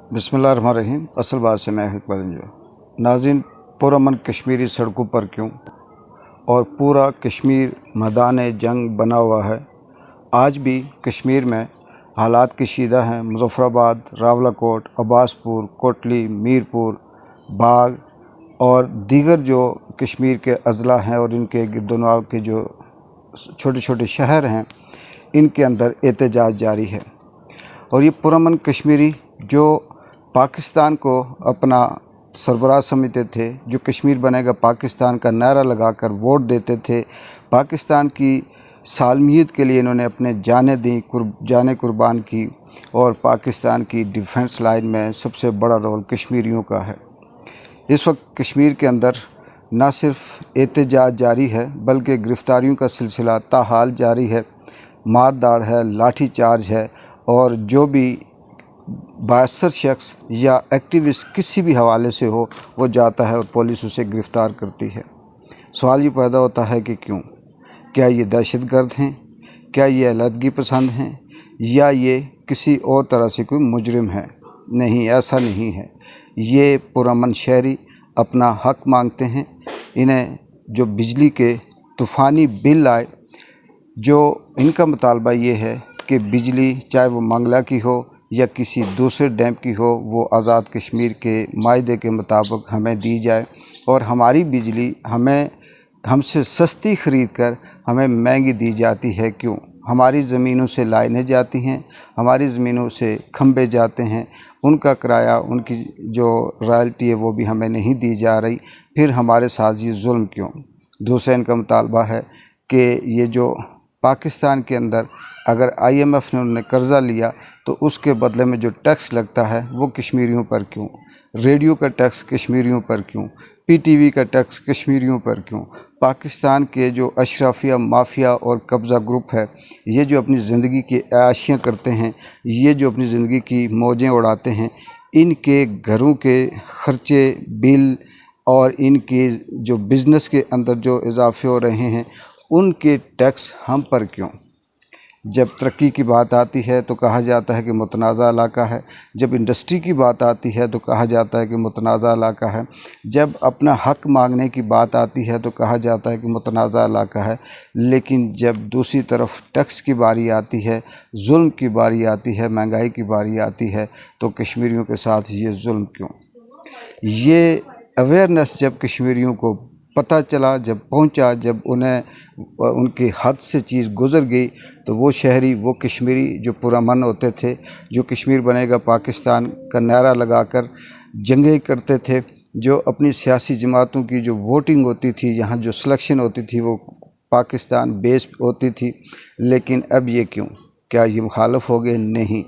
बिस्मिल्लाहिर्रहमानिर्रहीम। असल बात से मैं इकबाल जो नाज़रीन, पुरअमन कश्मीरी सड़कों पर क्यों और पूरा कश्मीर मैदान जंग बना हुआ है। आज भी कश्मीर में हालात कशीदा हैं। मुज़फ़्फ़राबाद, रावलाकोट, अब्बासपुर, कोटली, मीरपुर, बाग और दीगर जो कश्मीर के अज़ला हैं और इनके गिरदोनवाब के जो छोटे छोटे शहर हैं, इनके अंदर एहतजाज जारी है। और ये पुरअमन कश्मीरी जो पाकिस्तान को अपना सरबराह समझते थे, जो कश्मीर बनेगा पाकिस्तान का नारा लगाकर वोट देते थे, पाकिस्तान की सालमियत के लिए इन्होंने अपने जानें कुर्बान की और पाकिस्तान की डिफेंस लाइन में सबसे बड़ा रोल कश्मीरियों का है। इस वक्त कश्मीर के अंदर न सिर्फ एहतजाज जारी है बल्कि गिरफ़्तारियों का सिलसिला ताहाल जारी है, मारदाड़ है, लाठी चार्ज है और जो भी बाअसर शख्स या एक्टिविस्ट किसी भी हवाले से हो वो जाता है और पुलिस उसे गिरफ़्तार करती है। सवाल ये पैदा होता है कि क्यों? क्या ये दहशतगर्द हैं? क्या ये अलहदगी पसंद हैं? या ये किसी और तरह से कोई मुजरिम है? नहीं, ऐसा नहीं है। ये पुरअमन शहरी अपना हक़ मांगते हैं। इन्हें जो बिजली के तूफ़ानी बिल आए, जो इनका मुतालबा ये है कि बिजली चाहे वो मंगला की हो या किसी दूसरे डैम की हो, वो आज़ाद कश्मीर के मायदे के मुताबिक हमें दी जाए और हमारी बिजली हमसे सस्ती ख़रीद कर हमें महंगी दी जाती है। क्यों? हमारी ज़मीनों से लाइनें जाती हैं, हमारी ज़मीनों से खंभे जाते हैं, उनका किराया, उनकी जो रॉयल्टी है वो भी हमें नहीं दी जा रही। फिर हमारे साथ ये जुल्म क्यों? दूसरा इनका मुतालबा है कि ये जो पाकिस्तान के अंदर अगर IMF ने उन्होंने कर्ज़ा लिया तो उसके बदले में जो टैक्स लगता है वो कश्मीरियों पर क्यों? रेडियो का टैक्स कश्मीरियों पर क्यों? PTV का टैक्स कश्मीरियों पर क्यों? पाकिस्तान के जो अशराफिया माफिया और कब्ज़ा ग्रुप है, ये जो अपनी ज़िंदगी की ऐशियाँ करते हैं, ये जो अपनी ज़िंदगी की मौजें उड़ाते हैं, इनके घरों के ख़र्चे, बिल और इनके जो बिज़नेस के अंदर जो इजाफे हो रहे हैं, उनके टैक्स हम पर क्यों? जब तरक्की की बात आती है तो कहा जाता है कि मुतनाज़ा इलाका है, जब इंडस्ट्री की बात आती है तो कहा जाता है कि मुतनाज़ा इलाका है, जब अपना हक़ मांगने की बात आती है तो कहा जाता है कि मुतनाज़ा इलाका है। लेकिन जब दूसरी तरफ टैक्स की बारी आती है, जुल्म की बारी आती है, महंगाई की बारी आती है, तो कश्मीरियों के साथ ये जुल्म क्यों? ये अवेयरनेस जब कश्मीरियों को पता चला, जब पहुंचा, जब उन्हें उनके हद से चीज़ गुज़र गई, तो वो शहरी, वो कश्मीरी जो पुरअमन होते थे, जो कश्मीर बनेगा पाकिस्तान का नारा लगाकर जंगें करते थे, जो अपनी सियासी जमातों की जो वोटिंग होती थी, यहाँ जो सिलेक्शन होती थी वो पाकिस्तान बेस्ड होती थी। लेकिन अब ये क्यों? क्या ये मुखालफ हो गए? नहीं,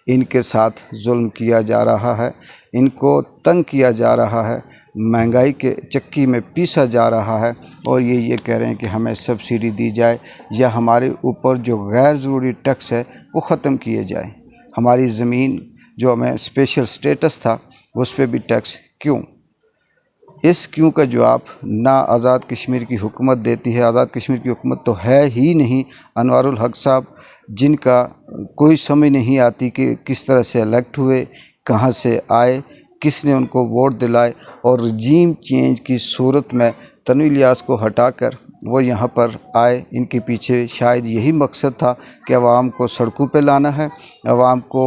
इनके साथ जुल्म किया जा रहा है, इनको तंग किया जा रहा है, महंगाई के चक्की में पीसा जा रहा है और ये कह रहे हैं कि हमें सब्सिडी दी जाए या हमारे ऊपर जो गैर ज़रूरी टैक्स है वो ख़त्म किए जाए। हमारी ज़मीन जो हमें स्पेशल स्टेटस था उस पर भी टैक्स क्यों? इस क्यों का जवाब ना आज़ाद कश्मीर की हुकूमत देती है। आज़ाद कश्मीर की हुकूमत तो है ही नहीं। अनवारुल हक साहब, जिनका कोई समझ नहीं आती कि किस तरह से इलेक्ट हुए, कहाँ से आए, किसने उनको वोट दिलाए और रजीम चेंज की सूरत में तन्वीर इलियास को हटाकर वो यहाँ पर आए। इनके पीछे शायद यही मकसद था कि आवाम को सड़कों पे लाना है, आवाम को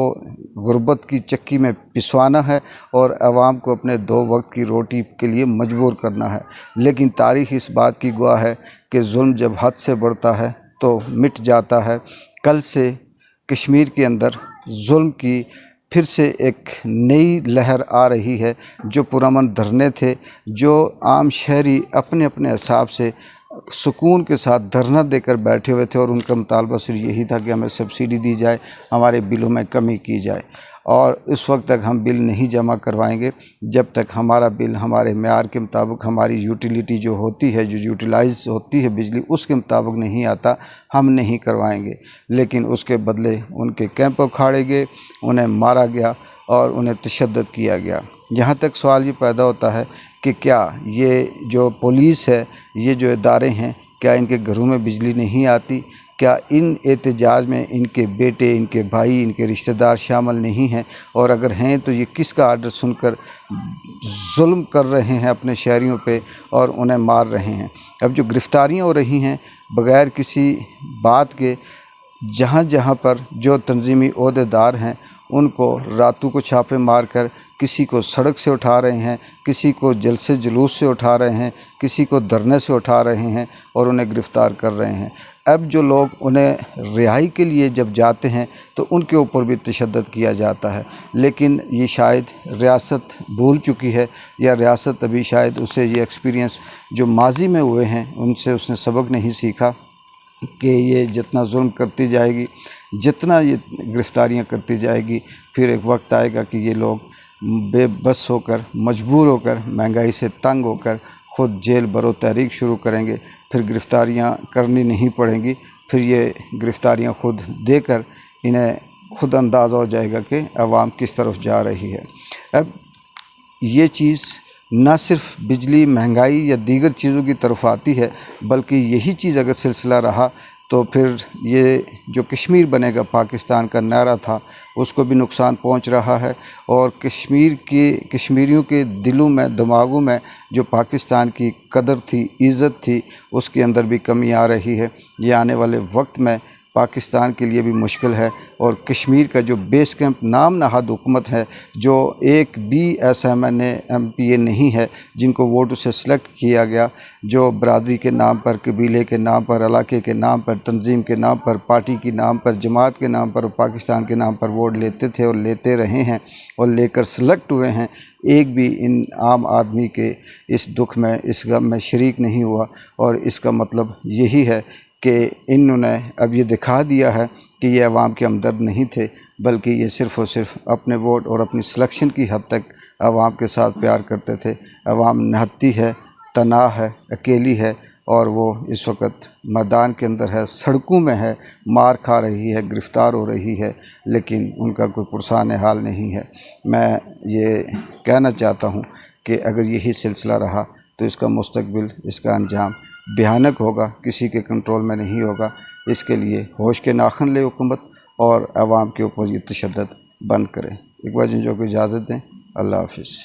गुर्बत की चक्की में पिसवाना है और आवाम को अपने 2 वक्त की रोटी के लिए मजबूर करना है। लेकिन तारीख़ इस बात की गवाह है कि जुल्म जब हद से बढ़ता है तो मिट जाता है। कल से कश्मीर के अंदर जुल्म की फिर से एक नई लहर आ रही है। जो पुरअमन धरने थे, जो आम शहरी अपने अपने हिसाब से सुकून के साथ धरना देकर बैठे हुए थे और उनका मुतालबा सिर्फ यही था कि हमें सब्सिडी दी जाए, हमारे बिलों में कमी की जाए। और उस वक्त तक हम बिल नहीं जमा करवाएंगे जब तक हमारा बिल हमारे मेयार के मुताबिक, हमारी यूटिलिटी जो होती है, जो यूटिलाइज होती है बिजली, उसके मुताबिक नहीं आता, हम नहीं करवाएंगे। लेकिन उसके बदले उनके कैंप उखाड़े गए, उन्हें मारा गया और उन्हें तशद्दुद किया गया। यहाँ तक सवाल ये पैदा होता है कि क्या ये जो पुलिस है, ये जो इदारे हैं, क्या इनके घरों में बिजली नहीं आती? کیا ان احتجاج میں ان کے بیٹے، ان کے بھائی، ان کے رشتہ دار شامل نہیں ہیں؟ اور اگر ہیں تو یہ کس کا آرڈر سن کر ظلم کر رہے ہیں اپنے شہریوں پہ اور انہیں مار رہے ہیں؟ اب جو گرفتاریاں ہو رہی ہیں بغیر کسی بات کے، جہاں جہاں پر جو تنظیمی عہدیدار ہیں ان کو راتوں کو چھاپے مار کر کسی کو سڑک سے اٹھا رہے ہیں، کسی کو جلسے جلوس سے اٹھا رہے ہیں، کسی کو دھرنے سے اٹھا رہے ہیں اور انہیں گرفتار کر رہے ہیں۔ اب جو لوگ انہیں رہائی کے لیے جب جاتے ہیں تو ان کے اوپر بھی تشدد کیا جاتا ہے، لیکن یہ شاید ریاست بھول چکی ہے، یا ریاست ابھی شاید اسے یہ ایکسپیرینس جو ماضی میں ہوئے ہیں ان سے اس نے سبق نہیں سیکھا کہ یہ جتنا ظلم کرتی جائے گی، جتنا یہ گرفتاریاں کرتی جائے گی، پھر ایک وقت آئے گا کہ یہ لوگ بے بس ہو کر، مجبور ہو کر، مہنگائی سے تنگ ہو کر خود جیل برو تحریک شروع کریں گے۔ پھر گرفتاریاں کرنی نہیں پڑیں گی، پھر یہ گرفتاریاں خود دے کر انہیں خود اندازہ ہو جائے گا کہ عوام کس طرف جا رہی ہے۔ اب یہ چیز نہ صرف بجلی، مہنگائی یا دیگر چیزوں کی طرف آتی ہے، بلکہ یہی چیز اگر سلسلہ رہا تو پھر یہ جو کشمیر بنے گا پاکستان کا نعرہ تھا اس کو بھی نقصان پہنچ رہا ہے، اور کشمیریوں کے دلوں میں، دماغوں میں جو پاکستان کی قدر تھی، عزت تھی، اس کے اندر بھی کمی آ رہی ہے۔ یہ آنے والے وقت میں پاکستان کے لیے بھی مشکل ہے، اور کشمیر کا جو بیس کیمپ نام نہاد حکومت ہے، جو ایک بھی ایسا MPA نہیں ہے جن کو ووٹ سے سلیکٹ کیا گیا، جو برادری کے نام پر، قبیلے کے نام پر، علاقے کے نام پر، تنظیم کے نام پر، پارٹی کے نام پر، جماعت کے نام پر اور پاکستان کے نام پر ووٹ لیتے تھے اور لیتے رہے ہیں اور لے کر سلیکٹ ہوئے ہیں، ایک بھی ان عام آدمی کے اس دکھ میں، اس غم میں شریک نہیں ہوا۔ اور اس کا مطلب یہی ہے کہ انہوں نے اب یہ دکھا دیا ہے کہ یہ عوام کے ہمدرد نہیں تھے، بلکہ یہ صرف اور صرف اپنے ووٹ اور اپنی سلیکشن کی حد تک عوام کے ساتھ پیار کرتے تھے۔ عوام نہتی ہے، تنہا ہے، اکیلی ہے، اور وہ اس وقت میدان کے اندر ہے، سڑکوں میں ہے، مار کھا رہی ہے، گرفتار ہو رہی ہے، لیکن ان کا کوئی پرسان حال نہیں ہے۔ میں یہ کہنا چاہتا ہوں کہ اگر یہی سلسلہ رہا تو اس کا مستقبل، اس کا انجام بھیانک ہوگا، کسی کے کنٹرول میں نہیں ہوگا۔ اس کے لیے ہوش کے ناخن لے حکومت اور عوام کے اوپر یہ تشدد بند کرے۔ اقبال جنجو کو اجازت دیں۔ اللہ حافظ۔